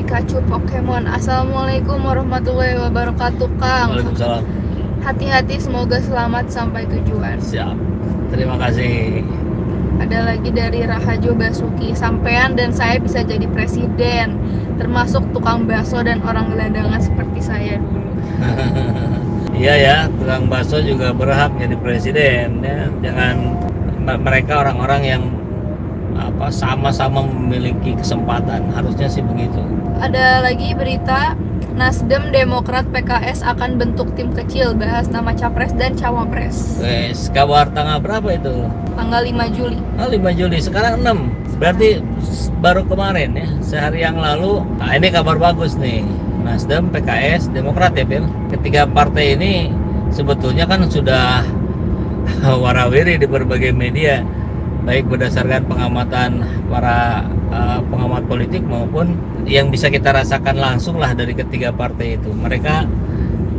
Pikachu Pokemon. Assalamualaikum warahmatullahi wabarakatuh, Kang. Waalaikumsalam. Hati-hati, semoga selamat sampai tujuan. Siap. Terima kasih. Ada lagi dari Rahajo Basuki. Sampean dan saya bisa jadi presiden, termasuk tukang bakso dan orang gelandangan seperti saya dulu. Iya ya, tukang bakso juga berhak jadi presiden ya. Jangan mereka orang-orang yang sama-sama memiliki kesempatan, harusnya sih begitu. Ada lagi berita Nasdem, Demokrat, PKS akan bentuk tim kecil, bahas nama capres dan cawapres. Wes, kabar tanggal berapa itu? Tanggal 5 Juli. 5 Juli, sekarang 6. Berarti baru kemarin ya, sehari yang lalu. Nah, ini kabar bagus nih. Nasdem, PKS, Demokrat ya, Pil. Ketiga partai ini sebetulnya kan sudah warawiri di berbagai media, baik berdasarkan pengamatan para pengamat politik maupun yang bisa kita rasakan langsung lah dari ketiga partai itu. Mereka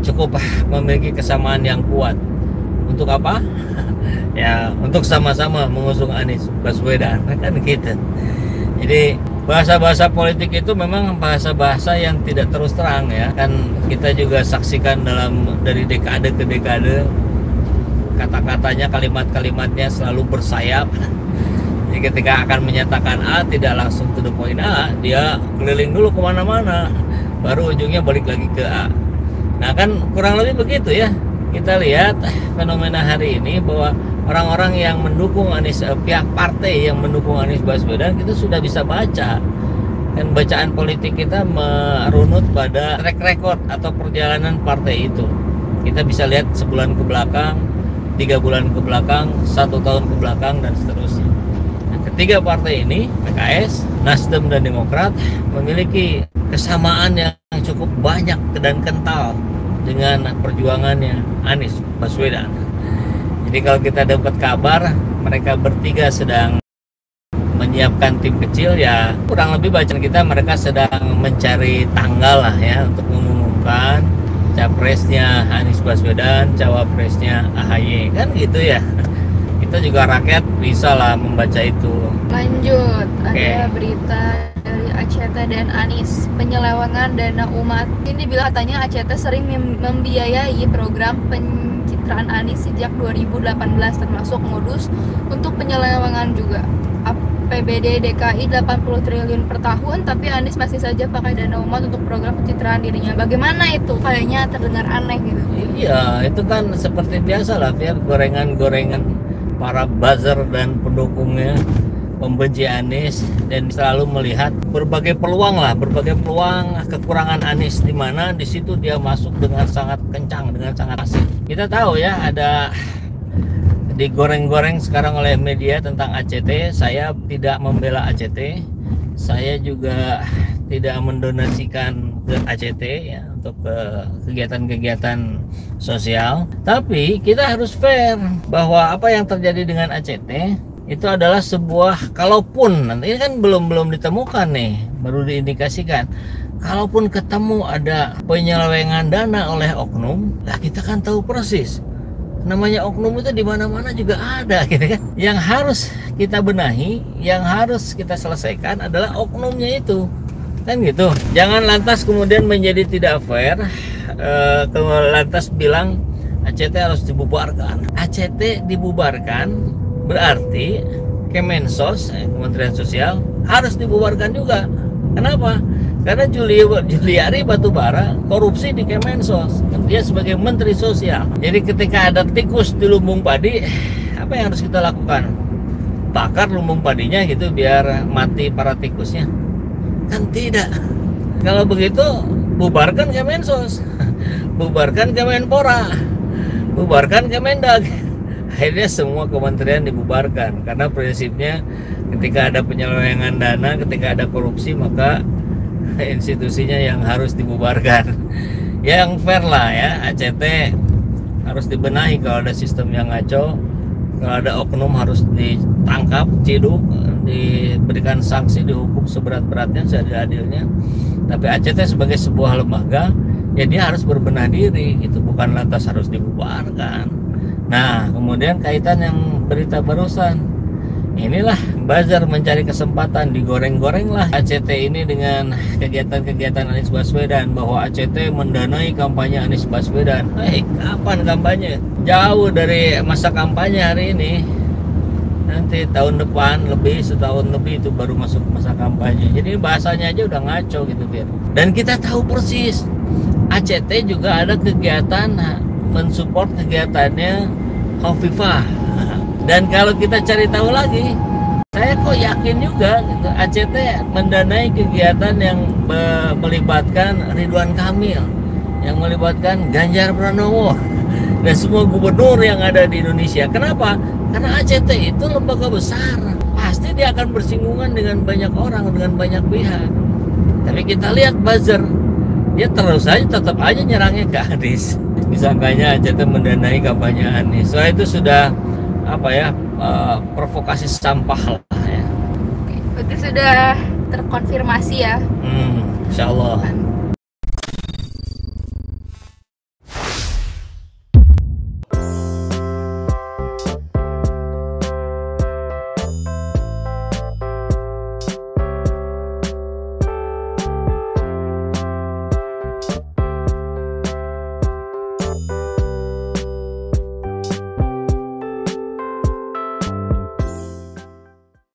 cukup memiliki kesamaan yang kuat. Untuk apa? Ya, untuk sama-sama mengusung Anies Baswedan kan gitu. Jadi bahasa-bahasa politik itu memang bahasa-bahasa yang tidak terus terang ya. Kan kita juga saksikan dari dekade ke dekade, kata-katanya, kalimat-kalimatnya selalu bersayap. Jadi ketika akan menyatakan A, tidak langsung to the point A, dia keliling dulu kemana-mana, baru ujungnya balik lagi ke A. Nah kan kurang lebih begitu ya. Kita lihat fenomena hari ini bahwa orang-orang yang mendukung Anies, pihak partai yang mendukung Anies Baswedan, kita sudah bisa baca. Dan bacaan politik kita merunut pada track record atau perjalanan partai itu. Kita bisa lihat sebulan ke belakang, 3 bulan ke belakang, 1 tahun ke belakang, dan seterusnya. Nah, ketiga partai ini, PKS, Nasdem, dan Demokrat, memiliki kesamaan yang cukup banyak dan kental dengan perjuangannya Anies Baswedan. Jadi kalau kita dapat kabar mereka bertiga sedang menyiapkan tim kecil, ya kurang lebih bacaan kita mereka sedang mencari tanggal lah ya untuk mengumumkan capresnya Anies Baswedan, cawapresnya AHY, kan gitu ya. Kita juga rakyat bisa lah membaca itu. Lanjut, ada berita dari ACT dan Anies, penyelewengan dana umat. Ini bila katanya ACT sering membiayai program pencitraan Anies sejak 2018, termasuk modus untuk penyelewengan juga. APBD DKI 80 triliun per tahun, tapi Anies masih saja pakai dana umat untuk program pencitraan dirinya. Bagaimana itu? Kayaknya terdengar aneh gitu. Iya, itu kan seperti biasa lah, ya, gorengan-gorengan para buzzer dan pendukungnya pembenci Anies, dan selalu melihat berbagai peluang kekurangan Anies, di mana di situ dia masuk dengan sangat kencang, dengan sangat masif. Kita tahu ya, ada digoreng-goreng sekarang oleh media tentang ACT. Saya tidak membela ACT, saya juga tidak mendonasikan ke ACT ya untuk kegiatan-kegiatan sosial. Tapi kita harus fair bahwa apa yang terjadi dengan ACT itu adalah sebuah, kalaupun nanti ini kan belum ditemukan nih, baru diindikasikan. Kalaupun ketemu ada penyelewengan dana oleh oknum, lah kita kan tahu persis. Namanya oknum itu di mana-mana juga ada gitu kan. Yang harus kita benahi, yang harus kita selesaikan adalah oknumnya itu. Kan gitu. Jangan lantas kemudian menjadi tidak fair, lantas bilang ACT harus dibubarkan. ACT dibubarkan berarti Kemensos, Kementerian Sosial, harus dibubarkan juga. Kenapa? Karena Juliari Batubara korupsi di Kemensos, dia sebagai Menteri Sosial. Jadi ketika ada tikus di lumbung padi, apa yang harus kita lakukan? Bakar lumbung padinya gitu biar mati para tikusnya? Kan tidak. Kalau begitu bubarkan Kemensos, bubarkan Kemenpora, bubarkan Kemendag. Akhirnya semua kementerian dibubarkan, karena prinsipnya ketika ada penyelewengan dana, ketika ada korupsi, maka institusinya yang harus dibubarkan. Yang fair lah ya, ACT harus dibenahi kalau ada sistem yang ngaco. Kalau ada oknum harus ditangkap, ciduk, diberikan sanksi, dihukum seberat-beratnya, seadil-adilnya. Tapi ACT sebagai sebuah lembaga, ya dia harus berbenah diri, itu bukan lantas harus dibubarkan. Nah, kemudian kaitan yang berita barusan, Inilah buzzer mencari kesempatan, digoreng-goreng lah ACT ini dengan kegiatan-kegiatan Anies Baswedan, bahwa ACT mendanai kampanye Anies Baswedan. Kapan kampanye? Jauh dari masa kampanye hari ini. Nanti tahun depan lebih, setahun lebih itu baru masuk masa kampanye. Jadi bahasanya aja udah ngaco gitu, Fir. Dan kita tahu persis ACT juga ada kegiatan mensupport kegiatannya Khofifah. Dan kalau kita cari tahu lagi, saya kok yakin juga gitu, ACT mendanai kegiatan yang melibatkan Ridwan Kamil, yang melibatkan Ganjar Pranowo, dan semua gubernur yang ada di Indonesia. Kenapa? Karena ACT itu lembaga besar, pasti dia akan bersinggungan dengan banyak orang, dengan banyak pihak. Tapi kita lihat buzzer, dia terus aja tetap aja nyerangnya ke Anies. Disangkanya ACT mendanai kampanye Anies. So itu sudah provokasi sampah lah ya. Oke, berarti sudah terkonfirmasi ya. Insya Allah.